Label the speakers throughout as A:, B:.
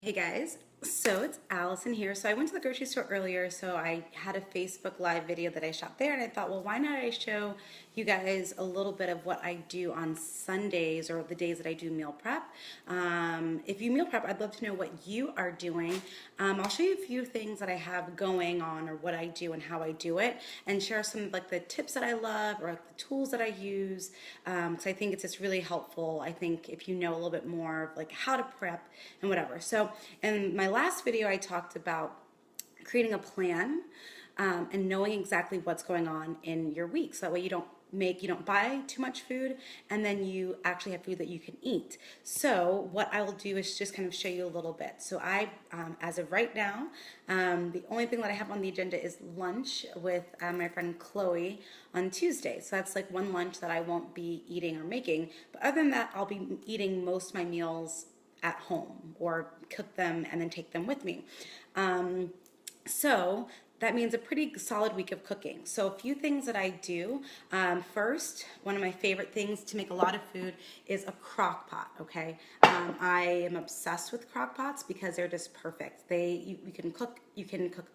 A: Hey guys, so it's Allison here. So I went to the grocery store earlier, so I had a Facebook Live video that I shot there, and I thought, well, why not I show you guys a little bit of what I do on Sundays or the days that I do meal prep. If you meal prep, I'd love to know what you are doing. I'll show you a few things that I have going on or what I do and how I do it, and share some of like the tips that I love or like the tools that I use. So I think it's just really helpful. I think if you know a little bit more of like how to prep and whatever. So in my last video, I talked about creating a plan and knowing exactly what's going on in your week. So that way you don't buy too much food, and then you actually have food that you can eat. So what I will do is just kind of show you a little bit. So as of right now, the only thing that I have on the agenda is lunch with my friend Chloe on Tuesday. So that's like one lunch that I won't be eating or making. But other than that, I'll be eating most of my meals at home or cook them and then take them with me. So that means a pretty solid week of cooking. So a few things that I do. First, one of my favorite things to make a lot of food is a crock pot, okay? I am obsessed with crock pots because they're just perfect. You can cook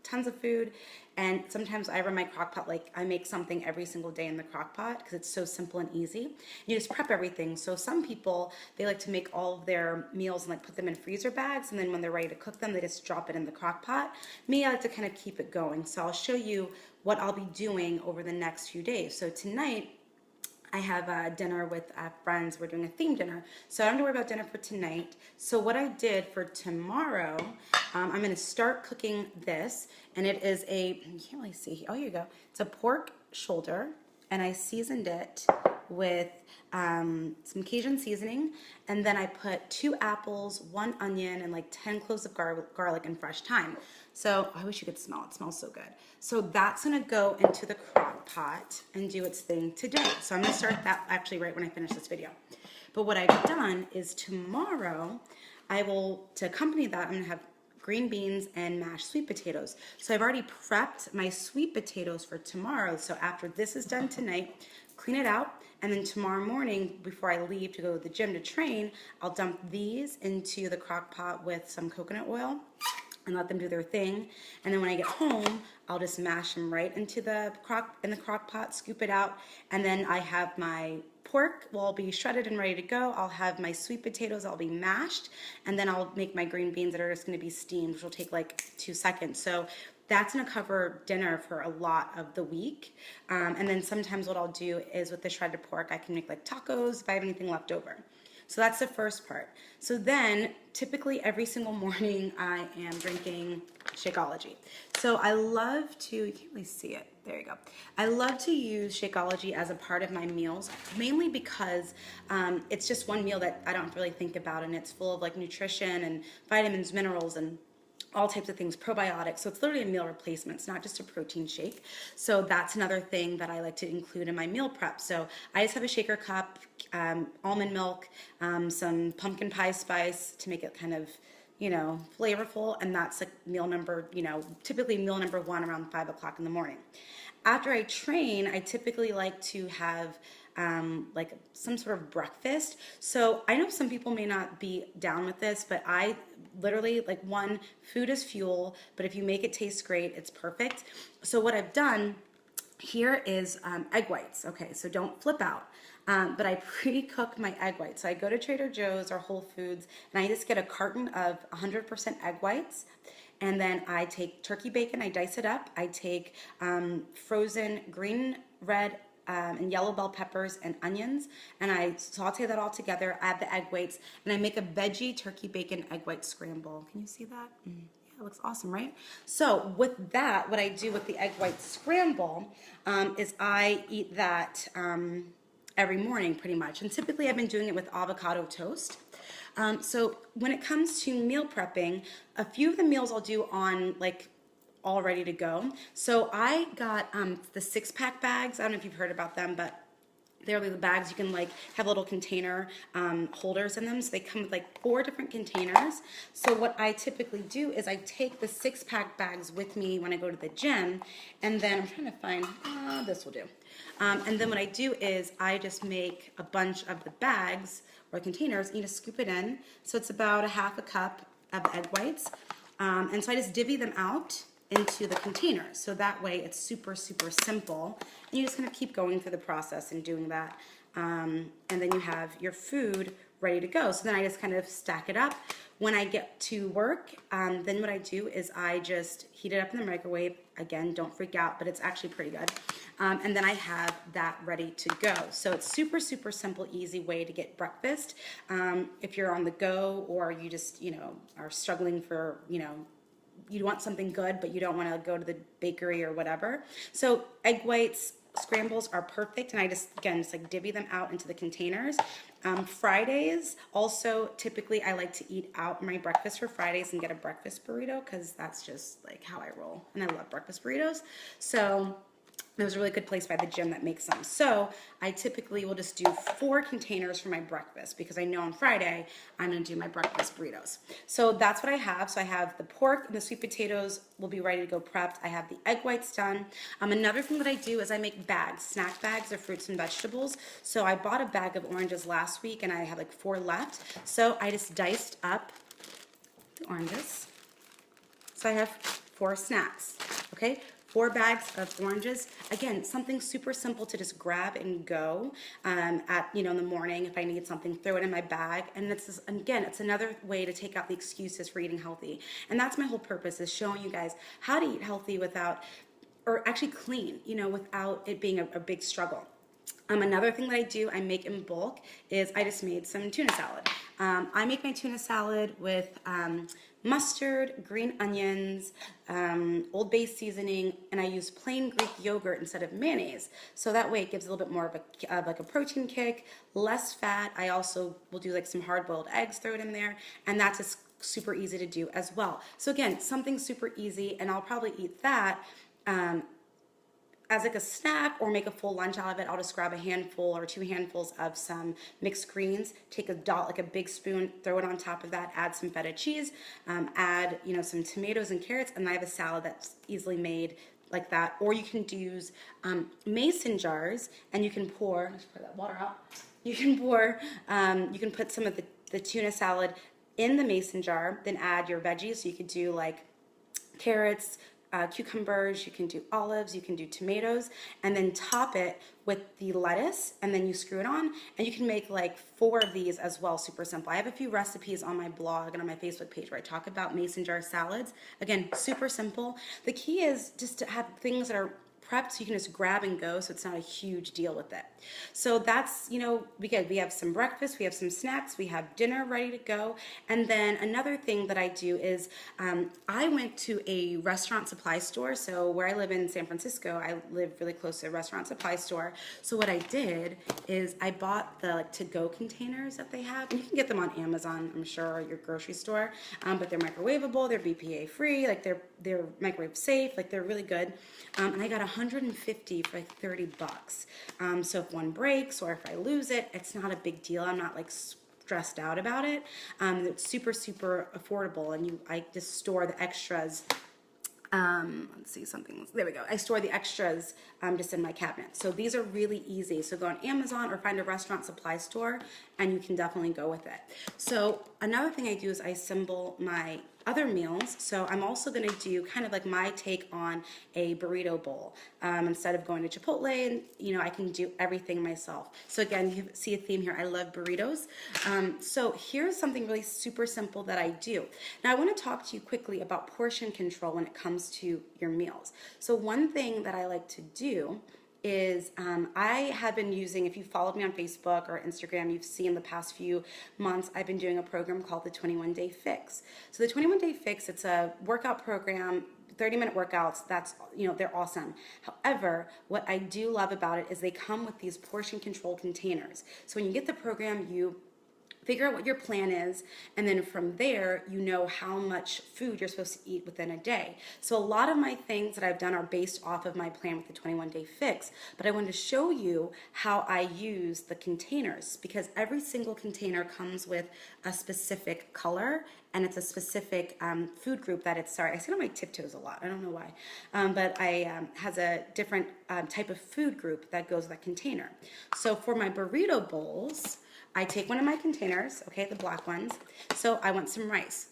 A: tons of food, and sometimes I run my crock pot like I make something every single day in the crock pot because it's so simple and easy. You just prep everything. So some people, they like to make all of their meals and like put them in freezer bags, and then when they're ready to cook them, they just drop it in the crock pot. Me, I like to kind of keep it going. So I'll show you what I'll be doing over the next few days. So tonight, I have dinner with friends. We're doing a theme dinner. So I don't have to worry about dinner for tonight. So what I did for tomorrow, I'm going to start cooking this. And it is you can't really see. Oh, here you go. It's a pork shoulder. And I seasoned it with some Cajun seasoning. And then I put 2 apples, 1 onion, and like 10 cloves of garlic and fresh thyme. So I wish you could smell it. It smells so good. So that's going to go into the crock pot and do its thing today. So I'm going to start that actually right when I finish this video. But what I've done is tomorrow, to accompany that, I'm going to have green beans and mashed sweet potatoes. So I've already prepped my sweet potatoes for tomorrow. So after this is done tonight, clean it out, and then tomorrow morning before I leave to go to the gym to train, I'll dump these into the crock pot with some coconut oil and let them do their thing. And then when I get home, I'll just mash them right into the crock pot, scoop it out, and then I have my pork will be shredded and ready to go. I'll have my sweet potatoes, I'll be mashed, and then I'll make my green beans that are just gonna be steamed, which will take like 2 seconds. So that's gonna cover dinner for a lot of the week. And then sometimes what I'll do is with the shredded pork, I can make like tacos if I have anything left over. So that's the first part. So then, typically every single morning, I am drinking Shakeology. So I love to, you can't really see it, there you go. I love to use Shakeology as a part of my meals, mainly because it's just one meal that I don't really think about, and it's full of like nutrition and vitamins, minerals, and all types of things, probiotics. So it's literally a meal replacement. It's not just a protein shake. So that's another thing that I like to include in my meal prep. So I just have a shaker cup, almond milk, some pumpkin pie spice to make it kind of, flavorful. And that's like meal number, typically meal number 1 around 5 o'clock in the morning. After I train, I typically like to have like some sort of breakfast. So I know some people may not be down with this, but I literally food is fuel, but if you make it taste great, it's perfect. So what I've done here is egg whites. Okay, so don't flip out. But I pre-cook my egg whites. So I go to Trader Joe's or Whole Foods, and I just get a carton of 100% egg whites. And then I take turkey bacon, I dice it up. I take frozen green, red, and yellow bell peppers and onions, and I saute that all together, add the egg whites, and I make a veggie turkey bacon egg white scramble. Can you see that? Yeah, it looks awesome, right? So with that, what I do with the egg white scramble is I eat that every morning pretty much, and typically I've been doing it with avocado toast. So when it comes to meal prepping, a few of the meals I'll do on all ready to go. So I got the 6-pack bags. I don't know if you've heard about them, but they're the bags you can have little container holders in them. So they come with 4 different containers. So what I typically do is I take the 6-pack bags with me when I go to the gym, and then I'm trying to find, this will do. And then what I do is I just make a bunch of the bags or containers, and you just scoop it in. So it's about a half a cup of the egg whites. And so I just divvy them out into the containers. So that way it's super, super simple. And you're just gonna keep going through the process and doing that. And then you have your food ready to go. So then I just kind of stack it up. When I get to work, then what I do is I just heat it up in the microwave. Again, don't freak out, but it's actually pretty good. And then I have that ready to go. So it's super, super simple, easy way to get breakfast. If you're on the go or you just, are struggling for, you want something good, but you don't want to go to the bakery or whatever. So egg whites, scrambles are perfect, and I just like divvy them out into the containers. Fridays, also typically I like to eat out my breakfast for Fridays and get a breakfast burrito because that's just like how I roll, and I love breakfast burritos. So there's a really good place by the gym that makes them. So I typically will just do 4 containers for my breakfast because I know on Friday I'm gonna do my breakfast burritos. So that's what I have. So I have the pork and the sweet potatoes will be ready to go prepped. I have the egg whites done. Another thing that I do is I make bags, snack bags of fruits and vegetables. So I bought a bag of oranges last week and I have like 4 left. So I just diced up the oranges. So I have 4 snacks, okay? 4 bags of oranges. Again, something super simple to just grab and go in the morning if I need something, throw it in my bag. And it's another way to take out the excuses for eating healthy. And that's my whole purpose, is showing you guys how to eat healthy or actually clean, without it being a big struggle. Another thing that I do, I make in bulk, is I just made some tuna salad. I make my tuna salad with mustard, green onions, Old Bay seasoning, and I use plain Greek yogurt instead of mayonnaise. So that way it gives a little bit more of a protein kick, less fat. I also will do like some hard-boiled eggs, throw it in there, and that's just super easy to do as well. So again, something super easy, and I'll probably eat that as like a snack or make a full lunch out of it. I'll just grab a handful or 2 handfuls of some mixed greens, take like a big spoon, throw it on top of that, add some feta cheese, add some tomatoes and carrots, and I have a salad that's easily made like that. Or you can use mason jars, and you can pour, let's pour that water out. You can put some of the tuna salad in the mason jar, then add your veggies. So you could do like carrots, cucumbers, you can do olives, you can do tomatoes, and then top it with the lettuce, and then you screw it on, and you can make like 4 of these as well, super simple. I have a few recipes on my blog and on my Facebook page where I talk about mason jar salads. Again, super simple. The key is just to have things that are prepped so you can just grab and go, so it's not a huge deal with it. So that's, we have some breakfast, we have some snacks, we have dinner ready to go. And then another thing that I do is I went to a restaurant supply store. So where I live in San Francisco, I live really close to a restaurant supply store. So what I did is I bought the to-go containers that they have. And you can get them on Amazon, I'm sure, or your grocery store. But they're microwavable, they're BPA free, like they're microwave safe, like they're really good. And I got 150 for like $30. So if one breaks or if I lose it, it's not a big deal. I'm not like stressed out about it. It's super, super affordable, and I just store the extras. Let's see something. There we go. I store the extras just in my cabinet. So these are really easy. So go on Amazon or find a restaurant supply store, and you can definitely go with it. So another thing I do is I assemble my other meals. So I'm also going to do kind of like my take on a burrito bowl. Instead of going to Chipotle, and I can do everything myself. So again, you see a theme here. I love burritos. So here's something really super simple that I do. Now I want to talk to you quickly about portion control when it comes to your meals. So one thing that I like to do is I have been using, if you followed me on Facebook or Instagram, you've seen the past few months, I've been doing a program called the 21-Day Fix. So the 21-Day Fix, it's a workout program, 30-minute workouts. That's, they're awesome. However, what I do love about it is they come with these portion control containers. So when you get the program, you figure out what your plan is, and then from there, you know how much food you're supposed to eat within a day. So a lot of my things that I've done are based off of my plan with the 21-Day Fix, but I wanted to show you how I use the containers, because every single container comes with a specific color, and it's a specific food group that it's, sorry, I sit on my tiptoes a lot, I don't know why, but has a different type of food group that goes with that container. So for my burrito bowls, I take one of my containers, okay, the black ones. So I want some rice.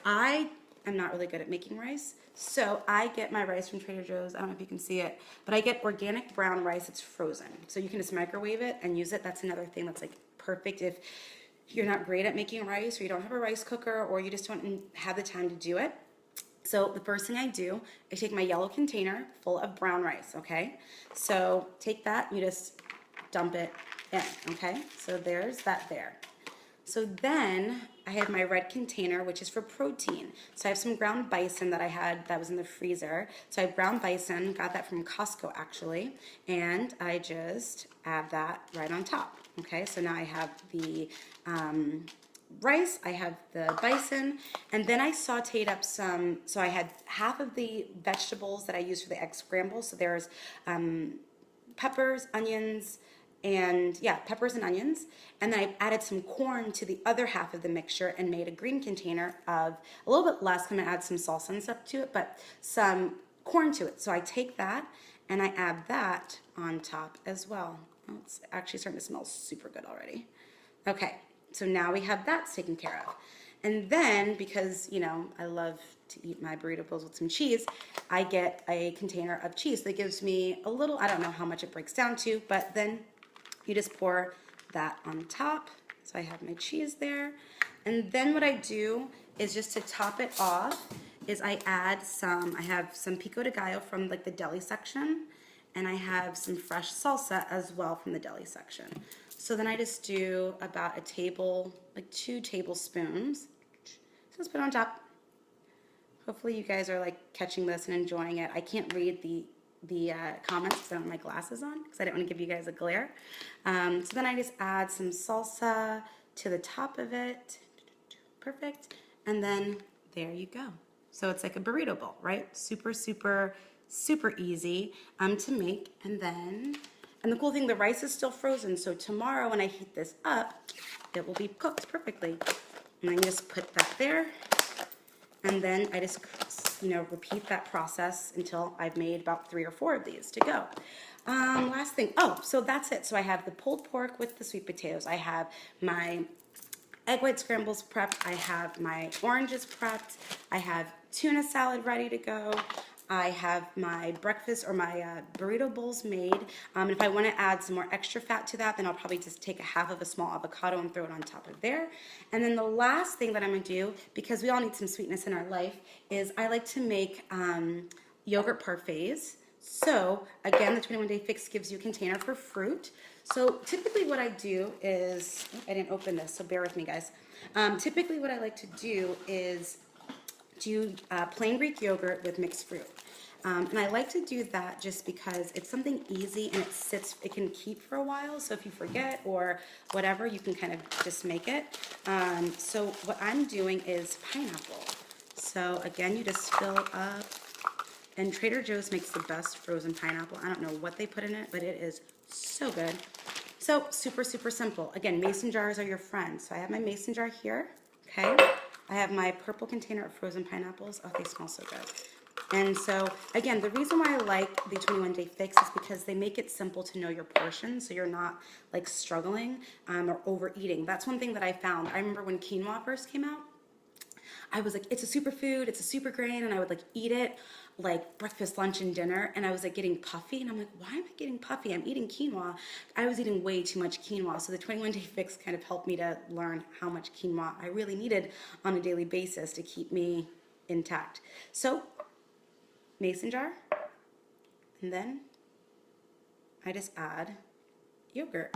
A: I am not really good at making rice. So I get my rice from Trader Joe's. I don't know if you can see it, but I get organic brown rice. It's frozen. So you can just microwave it and use it. That's another thing that's like perfect if you're not great at making rice or you don't have a rice cooker or you just don't have the time to do it. So the first thing I do, I take my yellow container full of brown rice, okay? So take that, you just dump it in, okay? So there's that there. So then I have my red container, which is for protein. So I have some ground bison that I had that was in the freezer. So I have ground bison, got that from Costco actually, and I just add that right on top, okay? So now I have the rice, I have the bison, and then I sauteed up some, so I had half of the vegetables that I use for the egg scramble. So there's peppers, onions, and yeah, peppers and onions. And then I added some corn to the other half of the mixture and made a green container of a little bit less. I'm gonna add some salsa and stuff to it, but some corn to it. So I take that and I add that on top as well. Oh, it's actually starting to smell super good already. Okay, so now we have that taken care of. And then, because, you know, I love to eat my burrito bowls with some cheese, I get a container of cheese that gives me a little, I don't know how much it breaks down to, but then you just pour that on top. So I have my cheese there. And then what I do is just to top it off is I add some, I have some pico de gallo from like the deli section, and I have some fresh salsa as well from the deli section. So then I just do about a table, like 2 tablespoons. So let's put it on top. Hopefully you guys are like catching this and enjoying it. I can't read the comments because I don't have my glasses on because I didn't want to give you guys a glare. So then I just add some salsa to the top of it. Perfect. And then there you go. So it's like a burrito bowl, right? Super, super, super easy to make. And the cool thing, the rice is still frozen. So tomorrow when I heat this up, it will be cooked perfectly. And I just put that there. And then I just, you know, repeat that process until I've made about 3 or 4 of these to go. Last thing, oh, so that's it. So I have the pulled pork with the sweet potatoes. I have my egg white scrambles prepped. I have my oranges prepped. I have tuna salad ready to go. I have my breakfast or my burrito bowls made. If I want to add some more extra fat to that, then I'll probably just take a half of a small avocado and throw it on top of there. And then the last thing that I'm going to do, because we all need some sweetness in our life, is I like to make yogurt parfaits. So again, the 21-day fix gives you a container for fruit. So typically what I do is, oh, I didn't open this, so bear with me guys. Typically what I like to do is do plain Greek yogurt with mixed fruit. And I like to do that just because it's something easy and it can keep for a while. So if you forget or whatever, you can kind of just make it. So what I'm doing is pineapple. So again, you just fill up, and Trader Joe's makes the best frozen pineapple. I don't know what they put in it, but it is so good. So super, super simple. Again, mason jars are your friends. So I have my mason jar here, okay? I have my purple container of frozen pineapples. Oh, they smell so good. And so, again, the reason why I like the 21-day fix is because they make it simple to know your portions, so you're not, like, struggling or overeating. That's one thing that I found. I remember when quinoa first came out, I was like, it's a superfood, it's a super grain, and I would, like, eat it, like, breakfast, lunch, and dinner, and I was, like, getting puffy, and I'm like, why am I getting puffy? I'm eating quinoa. I was eating way too much quinoa, so the 21-day fix kind of helped me to learn how much quinoa I really needed on a daily basis to keep me intact. So, mason jar, and then I just add yogurt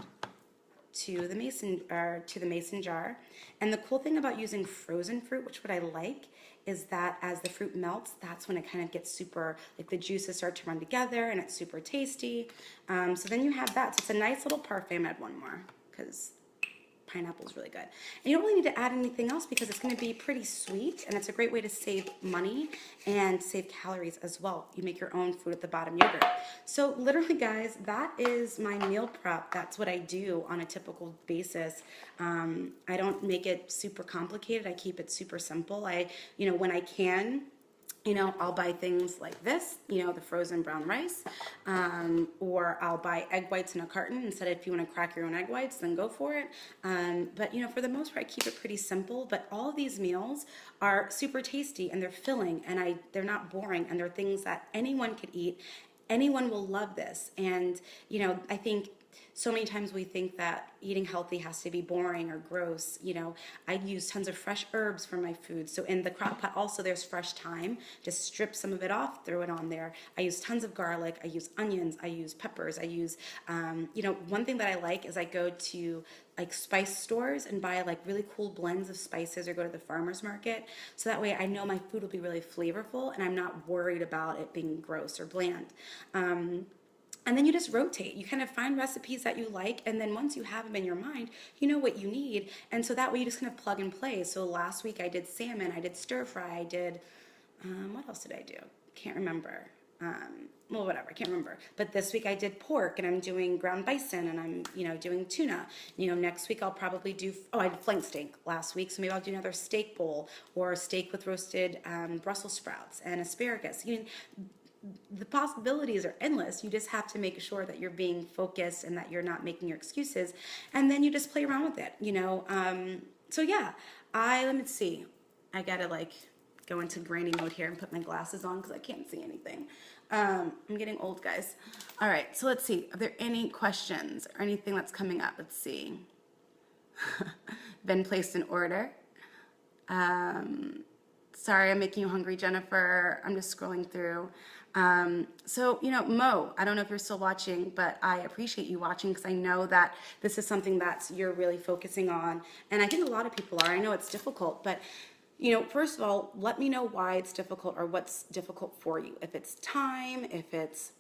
A: to the mason jar. And the cool thing about using frozen fruit, which what I like, is that as the fruit melts, that's when it kind of gets super, like the juices start to run together and it's super tasty. So then you have that. So it's a nice little parfait. I'm gonna add one more because pineapple is really good. And you don't really need to add anything else because it's going to be pretty sweet, and it's a great way to save money and save calories as well. You make your own food at the bottom yogurt. So literally, guys, that is my meal prep. That's what I do on a typical basis. I don't make it super complicated. I keep it super simple. When I can, I'll buy things like this, the frozen brown rice, or I'll buy egg whites in a carton instead of if you want to crack your own egg whites, then go for it. But, for the most part, I keep it pretty simple. But all of these meals are super tasty and they're filling and they're not boring and they're things that anyone could eat. Anyone will love this. And, I think so many times we think that eating healthy has to be boring or gross. I use tons of fresh herbs for my food. So in the crock pot also there's fresh thyme. Just strip some of it off, throw it on there. I use tons of garlic. I use onions. I use peppers. I use, one thing that I like is I go to like spice stores and buy like really cool blends of spices or go to the farmer's market. So that way I know my food will be really flavorful and I'm not worried about it being gross or bland. And then you just rotate. You kind of find recipes that you like, and then once you have them in your mind, you know what you need. And so that way you just kind of plug and play. So last week I did salmon, I did stir fry, I did, what else did I do? Can't remember. Well, whatever, I can't remember. But this week I did pork, and I'm doing ground bison, and I'm, doing tuna. Next week I'll probably do, I did flank steak last week, so maybe I'll do another steak bowl, or steak with roasted Brussels sprouts and asparagus. The possibilities are endless. You just have to make sure that you're being focused and that you're not making your excuses, and then you just play around with it, so yeah, let me see, I gotta go into granny mode here and put my glasses on because I can't see anything. I'm getting old, guys. All right, so let's see, are there any questions or anything that's coming up? Let's see. Been placed in order. Sorry, I'm making you hungry, Jennifer. I'm just scrolling through. So, Mo, I don't know if you're still watching, but I appreciate you watching because I know that this is something that you're really focusing on. And I think a lot of people are. I know it's difficult, but, first of all, let me know why it's difficult or what's difficult for you. If it's time, if it's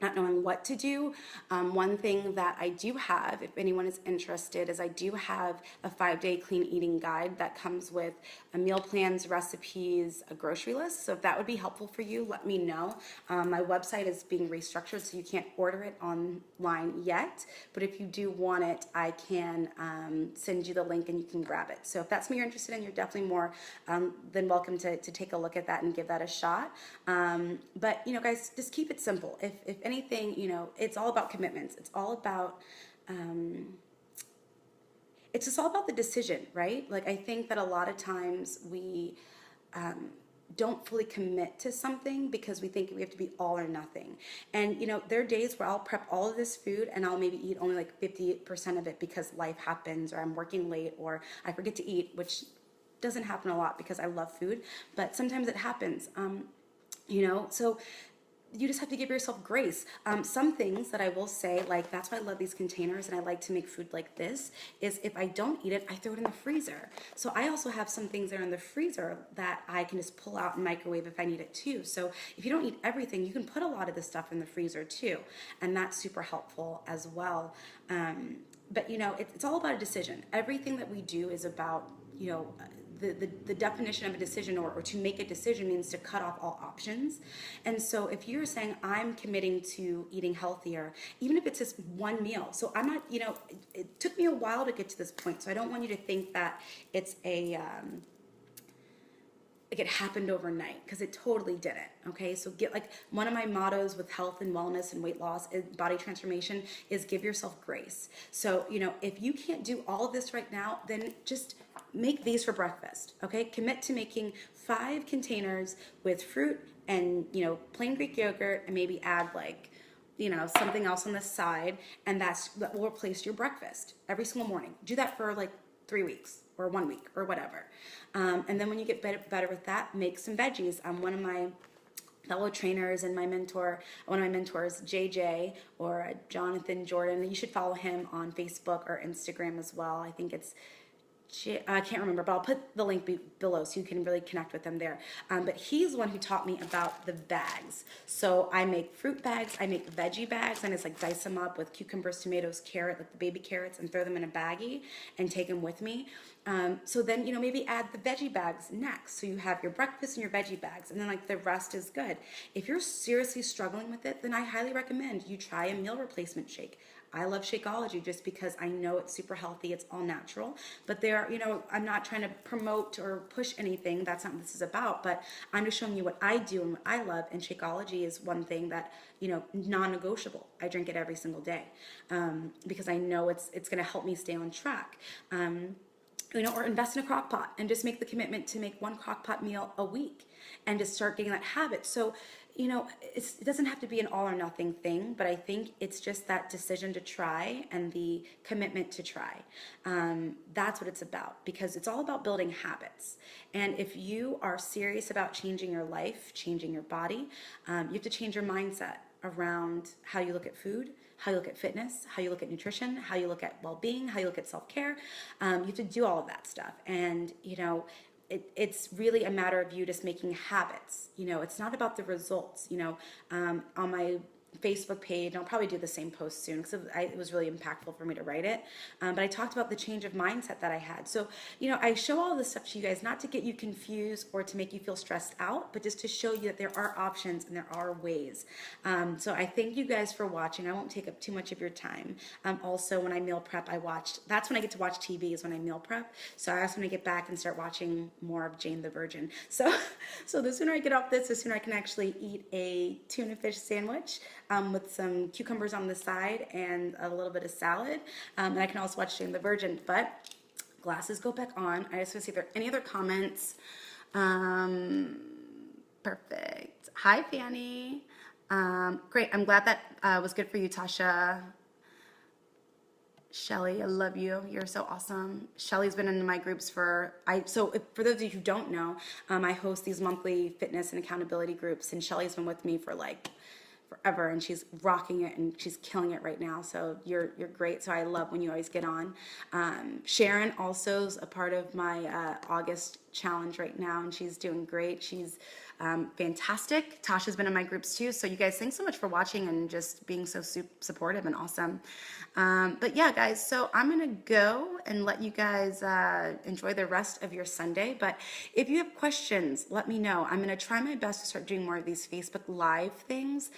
A: not knowing what to do. One thing that I do have, if anyone is interested, is I do have a 5-day clean eating guide that comes with meal plans, recipes, a grocery list. So if that would be helpful for you, let me know. My website is being restructured, so you can't order it online yet. But if you do want it, I can send you the link and you can grab it. So if that's what you're interested in, you're definitely more than welcome to take a look at that and give that a shot. But, guys, just keep it simple. If anything, it's all about commitments. It's all about, it's just all about the decision, right? I think that a lot of times we don't fully commit to something because we think we have to be all or nothing. And, there are days where I'll prep all of this food and I'll maybe eat only 50% of it because life happens or I'm working late or I forget to eat, which doesn't happen a lot because I love food, but sometimes it happens, so you just have to give yourself grace. Some things that I will say, that's why I love these containers and I like to make food like this, is if I don't eat it, I throw it in the freezer. So I also have some things that are in the freezer that I can just pull out and microwave if I need it too. So if you don't eat everything, you can put a lot of this stuff in the freezer too. And that's super helpful as well. But it's all about a decision. Everything that we do is about, the definition of a decision or to make a decision means to cut off all options. And so if you're saying I'm committing to eating healthier, even if it's just one meal, so I'm not, it took me a while to get to this point, so I don't want you to think that it's it happened overnight, because it totally didn't. Okay, so one of my mottos with health and wellness and weight loss and body transformation is give yourself grace. So if you can't do all of this right now, then just make these for breakfast. Okay, commit to making 5 containers with fruit and plain Greek yogurt, and maybe add something else on the side, and that will replace your breakfast every single morning. Do that for 3 weeks or 1 week or whatever. And then when you get better with that, make some veggies. One of my fellow trainers and one of my mentors, JJ, or Jonathan Jordan, you should follow him on Facebook or Instagram as well. I think it's, I can't remember, but I'll put the link below so you can really connect with them there. But he's the one who taught me about the bags. So I make fruit bags, I make veggie bags, and it's dice them up with cucumbers, tomatoes, carrot, the baby carrots, and throw them in a baggie and take them with me. So then, maybe add the veggie bags next. So you have your breakfast and your veggie bags, and then the rest is good. If you're seriously struggling with it, then I highly recommend you try a meal replacement shake. I love Shakeology just because I know it's super healthy, it's all natural. But there, you know, I'm not trying to promote or push anything. That's not what this is about. But I'm just showing you what I do and what I love. And Shakeology is one thing that, you know, non-negotiable. I drink it every single day because I know it's going to help me stay on track. You know, or invest in a crock pot and just make the commitment to make one crock pot meal a week and just start getting that habit. So, you know, it doesn't have to be an all or nothing thing, but I think it's just that decision to try and the commitment to try. That's what it's about, because it's all about building habits. And if you are serious about changing your life, changing your body, you have to change your mindset around how you look at food, how you look at fitness, how you look at nutrition, how you look at well-being, how you look at self-care. You have to do all of that stuff. And, you know, it's really a matter of you just making habits. You know, it's not about the results. You know, on my Facebook page, and I'll probably do the same post soon because it was really impactful for me to write it. But I talked about the change of mindset that I had. So, you know, I show all this stuff to you guys, not to get you confused or to make you feel stressed out, but just to show you that there are options and there are ways. So I thank you guys for watching. I won't take up too much of your time. Also, when I meal prep, that's when I get to watch TV, is when I meal prep. So I also want to get back and start watching more of Jane the Virgin. So the sooner I get off this, the sooner I can actually eat a tuna fish sandwich with some cucumbers on the side and a little bit of salad. And I can also watch Jane the Virgin. But glasses go back on. I just want to see if there are any other comments. Perfect. Hi, Fanny. Great. I'm glad that was good for you, Tasha. Shelly, I love you. You're so awesome. Shelly's been in my groups for those of you who don't know, I host these monthly fitness and accountability groups, and Shelly's been with me for like forever, and she's rocking it and she's killing it right now. So you're great. So I love when you always get on. Sharon also is a part of my August challenge right now, and she's doing great. She's fantastic. Tasha's been in my groups too. So you guys, thanks so much for watching and just being so supportive and awesome. But yeah, guys, so I'm going to go and let you guys enjoy the rest of your Sunday. But if you have questions, let me know. I'm going to try my best to start doing more of these Facebook Live things,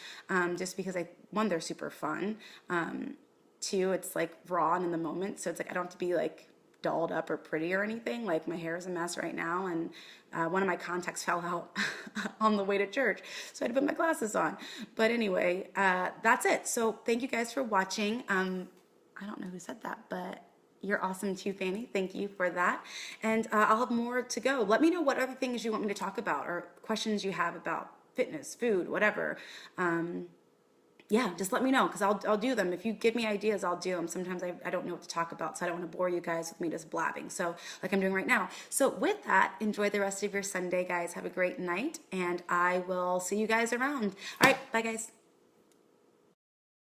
A: just because they're super fun. Two, it's like raw and in the moment. So it's like I don't have to be like dolled up or pretty or anything. Like my hair is a mess right now, and one of my contacts fell out on the way to church, so I had to put my glasses on. But anyway, that's it. So thank you guys for watching. I don't know who said that, but you're awesome too, Fanny. Thank you for that. And I'll have more to go. Let me know what other things you want me to talk about or questions you have about fitness, food, whatever. Yeah, just let me know, because I'll do them. If you give me ideas, I'll do them. Sometimes I don't know what to talk about, so I don't want to bore you guys with me just blabbing, so like I'm doing right now. So with that, enjoy the rest of your Sunday, guys. Have a great night, and I will see you guys around. All right, bye, guys.